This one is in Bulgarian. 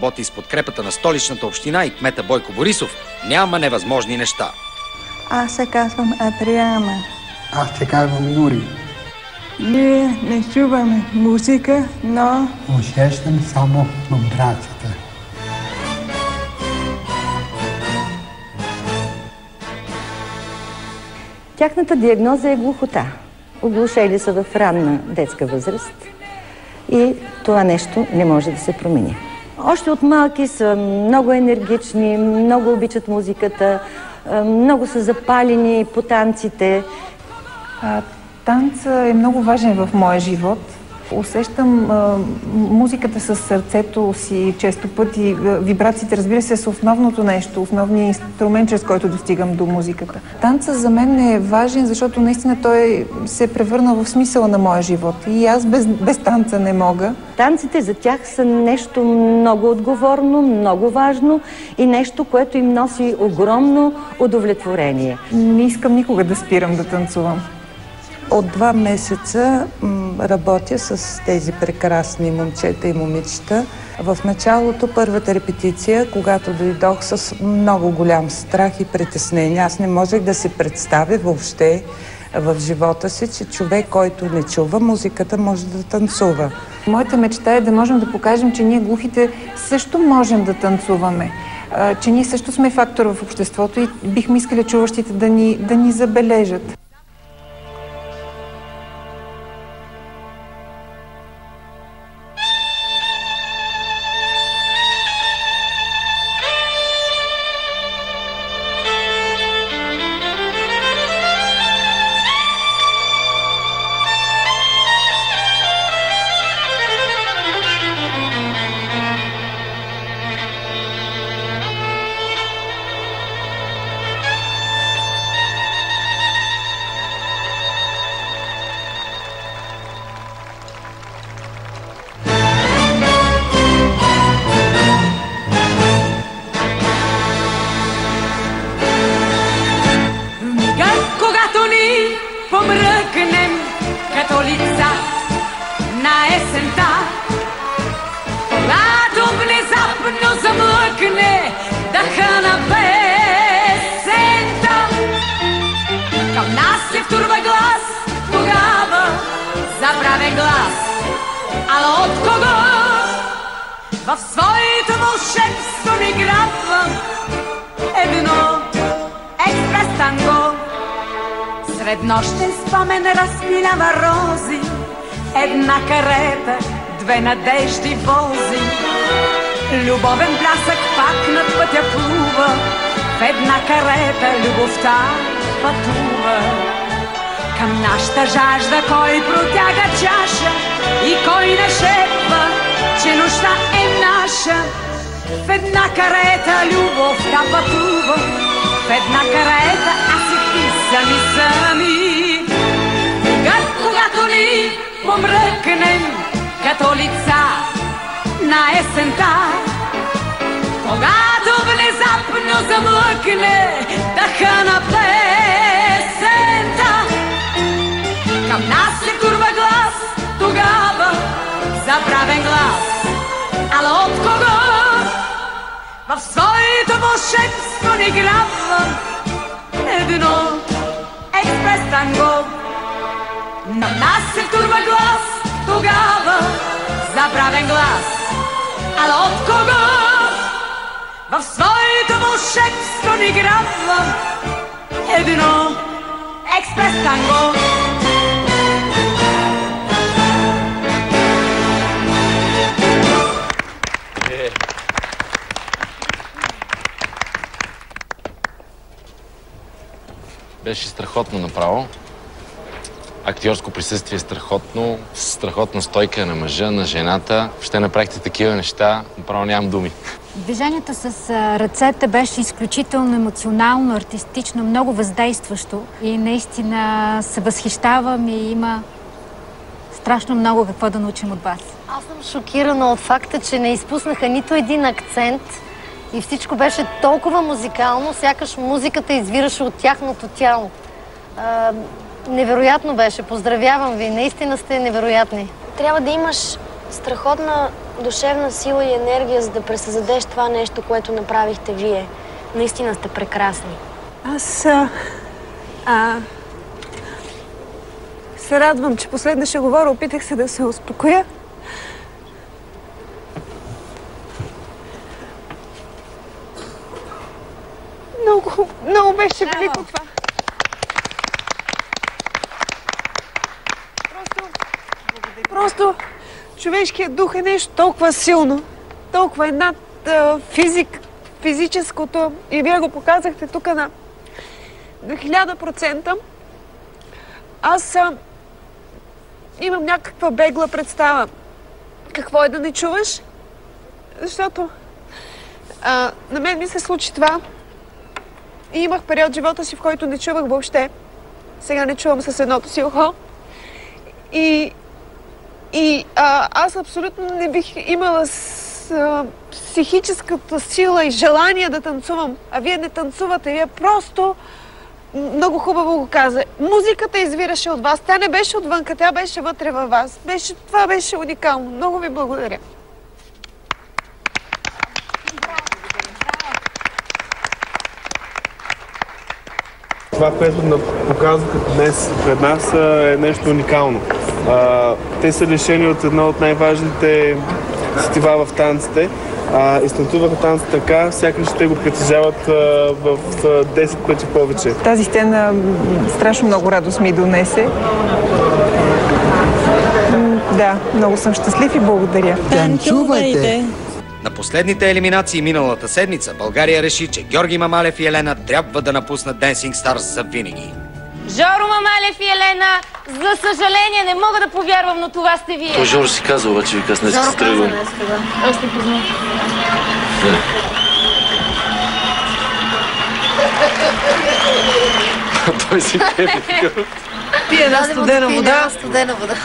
работи с подкрепата на Столичната община и кмета Бойко Борисов, няма невъзможни неща. Аз се казвам Адриана. Аз се казвам Юрий. Ние не чуваме музика, но усещам само вибрацията. Тяхната диагноза е глухота. Оглушели са в ранна детска възраст и това нещо не може да се промени. Още от малки са много енергични, много обичат музиката, много са запалени по танците. Танцът е много важен в моя живот. Усещам музиката с сърцето си често пъти. Вибрациите, разбира се, са основното нещо, основният инструмент, чрез който достигам до музиката. Танцът за мен е важен, защото наистина той се е превърнал в смисъла на моя живот. И аз без танца не мога. Танците за тях са нещо много отговорно, много важно и нещо, което им носи огромно удовлетворение. Не искам никога да спирам да танцувам. от 2 месеца работя с тези прекрасни момчета и момичета. В началото, първата репетиция, когато дойдох с много голям страх и притеснение, аз не можех да си представя въобще в живота си, че човек, който не чува музиката, може да танцува. Моята мечта е да можем да покажем, че ние глухите също можем да танцуваме, че ние също сме фактор в обществото и бихме искали чуващите да ни забележат. Помръкнем като лица на есента, когато внезапно замлъкне дъха на песента. Към нас се втурва глас, тогава забравен глас. Ала от кого? В своето вълшебство ми грабвам едно експрес танго. Сред нощен спомен разпилява рози, една карета, 2 надежди вози. Любовен плясък пак над пътя плува, в една карета любовта пътува. Към нашата жажда кой протяга чаша и кой нашепва, че нощта е наша. В една карета любовта пътува, в една карета аз и ти сами. Когато ни помръкнем като лица на есента, когато внезапно замлъкне дъха на песента, към нас се втурва глас, тогава забравен глас. Ала от кого? В своето вълшебство ни грабва едно експрес танго. На нас се втурва глас, тогава забравен глас. Ала от кого? В своето вълшебство ни грабва едно експрес танго. Беше страхотно направо. Актьорско присъствие страхотно, страхотна стойка на мъжа, на жената. Ще направихте такива неща, направо нямам думи. Движението с ръцете беше изключително емоционално, артистично, много въздействащо и наистина се възхищавам и има страшно много какво да научим от вас. Аз съм шокирана от факта, че не изпуснаха нито един акцент и всичко беше толкова музикално, сякаш музиката извираше от тяхното тяло. Невероятно беше. Поздравявам ви. Наистина сте невероятни. Трябва да имаш страхотна душевна сила и енергия, за да пресъздадеш това нещо, което направихте вие. Наистина сте прекрасни. Аз се радвам, че последно ще говоря. Опитах се да се успокоя. Много беше велико това. Просто човешкият дух е нещо толкова силно, толкова е над физическото. И вие го показахте тук на 1000%. Аз имам някаква бегла представа какво е да не чуваш, защото на мен ми се случи това и имах период в живота си, в който не чувах въобще. Сега не чувам с едното си ухо. И аз абсолютно не бих имала психическата сила и желание да танцувам. А вие не танцувате, вие просто много хубаво го каза. Музиката извираше от вас. Тя не беше отвънка, тя беше вътре във вас. Това беше уникално. Много ви благодаря. Това, което показаха днес пред нас, е нещо уникално. Те са лишени от едно от най-важните сетива в танците. Изтанцуваха танца така, сякаш те го притежават в 10 пъти повече. Тази сцена страшно много радост ми донесе. Да, много съм щастлив и благодаря. Танцувайте! На последните елиминации миналата седмица България реши, че Георги Мамалев и Елена трябва да напуснат Dancing Stars за винаги. Жоро Мамалев и Елена, за съжаление не мога да повярвам, но това сте вие. То Жоро си казва, обаче ви къс днес се тръгвам. Аз не познавам. Той си кефи. Пие една студена вода. Студена вода.